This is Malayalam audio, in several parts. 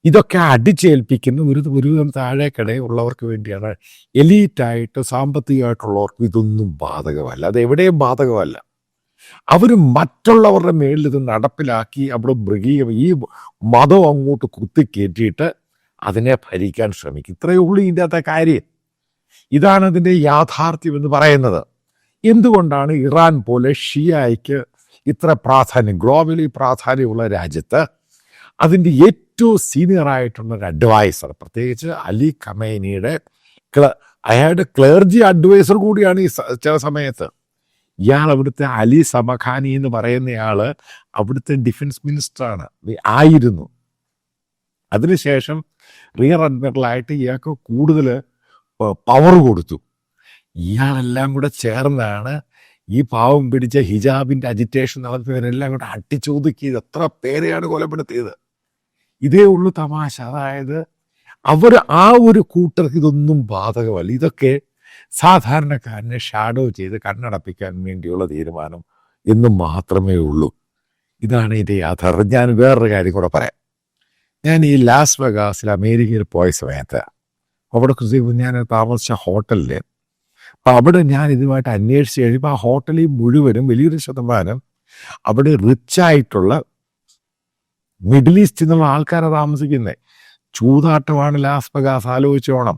ഇതൊക്കെ അടിച്ചേൽപ്പിക്കുന്ന ഒരുവിധം താഴേക്കിടയുള്ളവർക്ക് വേണ്ടിയാണ്. എലീറ്റായിട്ട് സാമ്പത്തികമായിട്ടുള്ളവർക്ക് ഇതൊന്നും ബാധകമല്ല, അത് എവിടെയും ബാധകമല്ല. അവർ മറ്റുള്ളവരുടെ മേളിൽ ഇത് നടപ്പിലാക്കി അവിടെ മൃഗീയ ഈ മതം അങ്ങോട്ട് കുത്തിക്കയറ്റിയിട്ട് അതിനെ ഭരിക്കാൻ ശ്രമിക്കും. ഇത്രയേ ഉള്ളൂ ഇതിൻ്റെ അകത്തെ കാര്യം. ഇതാണ് അതിൻ്റെ യാഥാർത്ഥ്യം എന്ന് പറയുന്നത്. എന്തുകൊണ്ടാണ് ഇറാൻ പോലെ ഷിയായ്ക്ക് ഇത്ര പ്രാധാന്യം, ഗ്ലോബലി പ്രാധാന്യമുള്ള രാജ്യത്ത് അതിൻ്റെ ഏറ്റവും സീനിയറായിട്ടുള്ളൊരു അഡ്വൈസർ, പ്രത്യേകിച്ച് അലി ഖമേനിയുടെ അയാളുടെ ക്ലർജി അഡ്വൈസർ കൂടിയാണ് ഈ ചില സമയത്ത്. ഇയാൾ അവിടുത്തെ അലി സമഖാനി എന്ന് പറയുന്നയാൾ അവിടുത്തെ ഡിഫൻസ് മിനിസ്റ്ററാണ്, ആയിരുന്നു. അതിനുശേഷം റിയർ അഡ്മിറലായിട്ട് ഇയാൾക്ക് കൂടുതൽ പവർ കൊടുത്തു. ഇയാളെല്ലാം കൂടെ ചേർന്നാണ് ഈ പാവം പിടിച്ച ഹിജാബിൻ്റെ അജിറ്റേഷൻ നടത്തിയവരെല്ലാം കൂടെ അട്ടിച്ചൊതുക്കിയത്. എത്ര പേരെയാണ് കൊലപ്പെടുത്തിയത്. ഇതേ ഉള്ളൂ തമാശ. അതായത് അവർ ആ ഒരു കൂട്ടർക്ക് ഇതൊന്നും ബാധകമല്ല. ഇതൊക്കെ സാധാരണക്കാരനെ ഷാഡോ ചെയ്ത് കണ്ണടപ്പിക്കാൻ വേണ്ടിയുള്ള തീരുമാനം എന്ന് മാത്രമേ ഉള്ളൂ. ഇതാണ് ഇതിൻ്റെ യാഥാർത്ഥ്യം. ഞാൻ വേറൊരു കാര്യം കൂടെ പറയാം. ഞാൻ ഈ ലാസ് വെഗാസിൽ അമേരിക്കയിൽ പോയ സമയത്ത് അവിടെ ഞാൻ താമസിച്ച ഹോട്ടലിൽ, അപ്പം അവിടെ ഞാൻ ഇതുമായിട്ട് അന്വേഷിച്ച് കഴിയുമ്പോൾ ആ ഹോട്ടലിൽ മുഴുവനും വലിയൊരു ശതമാനം അവിടെ റിച്ചായിട്ടുള്ള മിഡിൽ ഈസ്റ്റിൽ നിന്നുള്ള ആൾക്കാരാണ് താമസിക്കുന്നത്. ചൂതാട്ടമാണ് ലാസ് വെഗാസ്. ആലോചിച്ചോണം.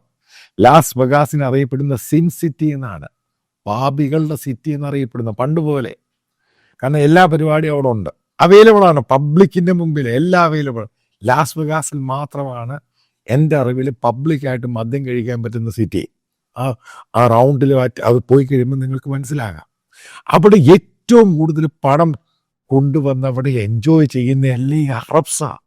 ലാസ് വെഗാസിന് അറിയപ്പെടുന്ന സിൻ സിറ്റി എന്നാണ്, പാപികളുടെ സിറ്റി എന്നറിയപ്പെടുന്ന പണ്ട് പോലെ. കാരണം എല്ലാ പരിപാടിയും അവിടെ ഉണ്ട്, അവൈലബിളാണ്, പബ്ലിക്കിൻ്റെ മുമ്പിൽ എല്ലാം അവൈലബിൾ. ലാസ് വെഗാസിൽ മാത്രമാണ് എൻ്റെ അറിവിൽ പബ്ലിക്കായിട്ട് മദ്യം കഴിക്കാൻ പറ്റുന്ന സിറ്റി. ആ റൗണ്ടിൽ അത് പോയി കഴിയുമ്പോൾ നിങ്ങൾക്ക് മനസ്സിലാകാം. അവിടെ ഏറ്റവും കൂടുതൽ പണം കൊണ്ടുവന്ന് അവിടെ എൻജോയ് ചെയ്യുന്ന എല്ലാ ഈ അറബ്സാണ്.